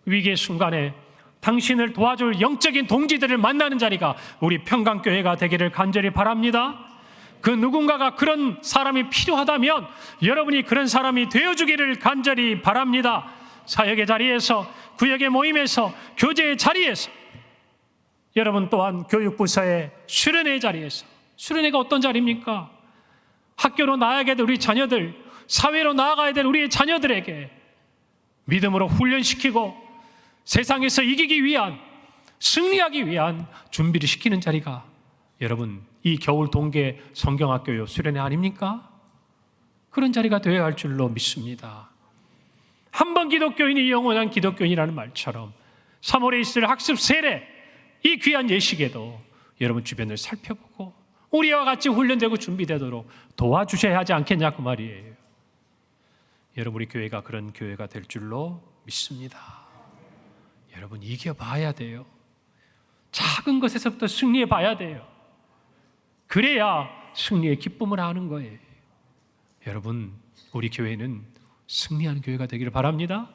위기의 순간에 당신을 도와줄 영적인 동지들을 만나는 자리가 우리 평강교회가 되기를 간절히 바랍니다. 그 누군가가 그런 사람이 필요하다면 여러분이 그런 사람이 되어주기를 간절히 바랍니다. 사역의 자리에서, 구역의 모임에서, 교제의 자리에서, 여러분 또한 교육부서의 수련회 자리에서. 수련회가 어떤 자리입니까? 학교로 나아가야 될 우리 자녀들, 사회로 나아가야 될 우리의 자녀들에게 믿음으로 훈련시키고 세상에서 이기기 위한, 승리하기 위한 준비를 시키는 자리가 여러분 이 겨울 동계 성경학교 수련회 아닙니까? 그런 자리가 되어야 할 줄로 믿습니다. 한 번 기독교인이 영원한 기독교인이라는 말처럼 3월에 있을 학습 세례, 이 귀한 예식에도 여러분 주변을 살펴보고 우리와 같이 훈련되고 준비되도록 도와주셔야 하지 않겠냐고 말이에요. 여러분, 우리 교회가 그런 교회가 될 줄로 믿습니다. 여러분, 이겨봐야 돼요. 작은 것에서부터 승리해 봐야 돼요. 그래야 승리의 기쁨을 아는 거예요. 여러분, 우리 교회는 승리하는 교회가 되기를 바랍니다.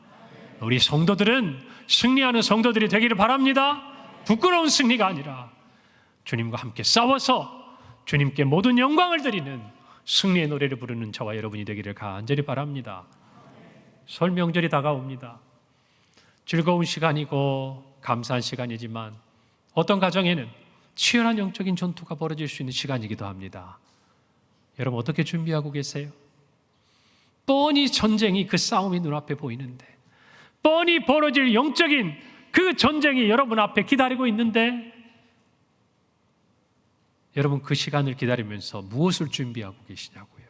우리 성도들은 승리하는 성도들이 되기를 바랍니다. 부끄러운 승리가 아니라 주님과 함께 싸워서 주님께 모든 영광을 드리는 승리의 노래를 부르는 저와 여러분이 되기를 간절히 바랍니다. 설 명절이 다가옵니다. 즐거운 시간이고 감사한 시간이지만 어떤 가정에는 치열한 영적인 전투가 벌어질 수 있는 시간이기도 합니다. 여러분, 어떻게 준비하고 계세요? 뻔히 전쟁이, 그 싸움이 눈앞에 보이는데, 뻔히 벌어질 영적인 그 전쟁이 여러분 앞에 기다리고 있는데, 여러분 그 시간을 기다리면서 무엇을 준비하고 계시냐고요.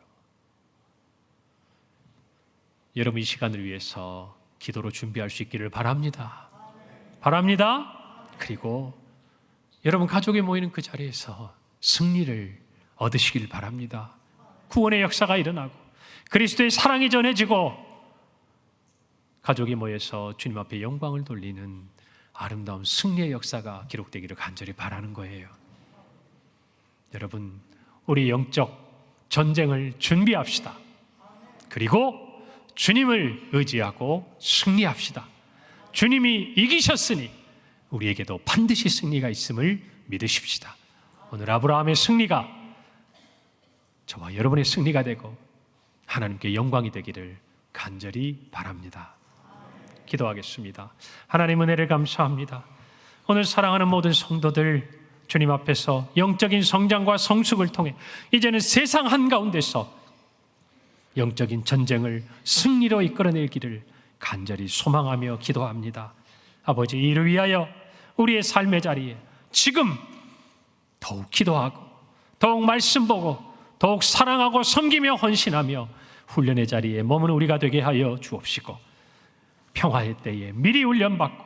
여러분 이 시간을 위해서 기도로 준비할 수 있기를 바랍니다. 바랍니다. 그리고 여러분 가족이 모이는 그 자리에서 승리를 얻으시길 바랍니다. 구원의 역사가 일어나고 그리스도의 사랑이 전해지고 가족이 모여서 주님 앞에 영광을 돌리는 아름다운 승리의 역사가 기록되기를 간절히 바라는 거예요. 여러분, 우리 영적 전쟁을 준비합시다. 그리고 주님을 의지하고 승리합시다. 주님이 이기셨으니 우리에게도 반드시 승리가 있음을 믿으십시다. 오늘 아브라함의 승리가 저와 여러분의 승리가 되고 하나님께 영광이 되기를 간절히 바랍니다. 기도하겠습니다. 하나님, 은혜를 감사합니다. 오늘 사랑하는 모든 성도들 주님 앞에서 영적인 성장과 성숙을 통해 이제는 세상 한가운데서 영적인 전쟁을 승리로 이끌어내기를 간절히 소망하며 기도합니다. 아버지, 이를 위하여 우리의 삶의 자리에 지금 더욱 기도하고 더욱 말씀 보고 더욱 사랑하고 섬기며 헌신하며 훈련의 자리에 머무는 우리가 되게 하여 주옵시고, 평화의 때에 미리 훈련받고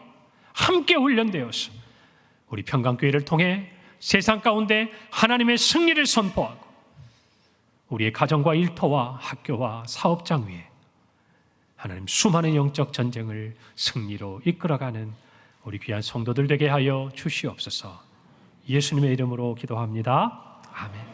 함께 훈련되어서 우리 평강교회를 통해 세상 가운데 하나님의 승리를 선포하고 우리의 가정과 일터와 학교와 사업장 위에 하나님 수많은 영적 전쟁을 승리로 이끌어가는 우리 귀한 성도들 되게 하여 주시옵소서. 예수님의 이름으로 기도합니다. 아멘.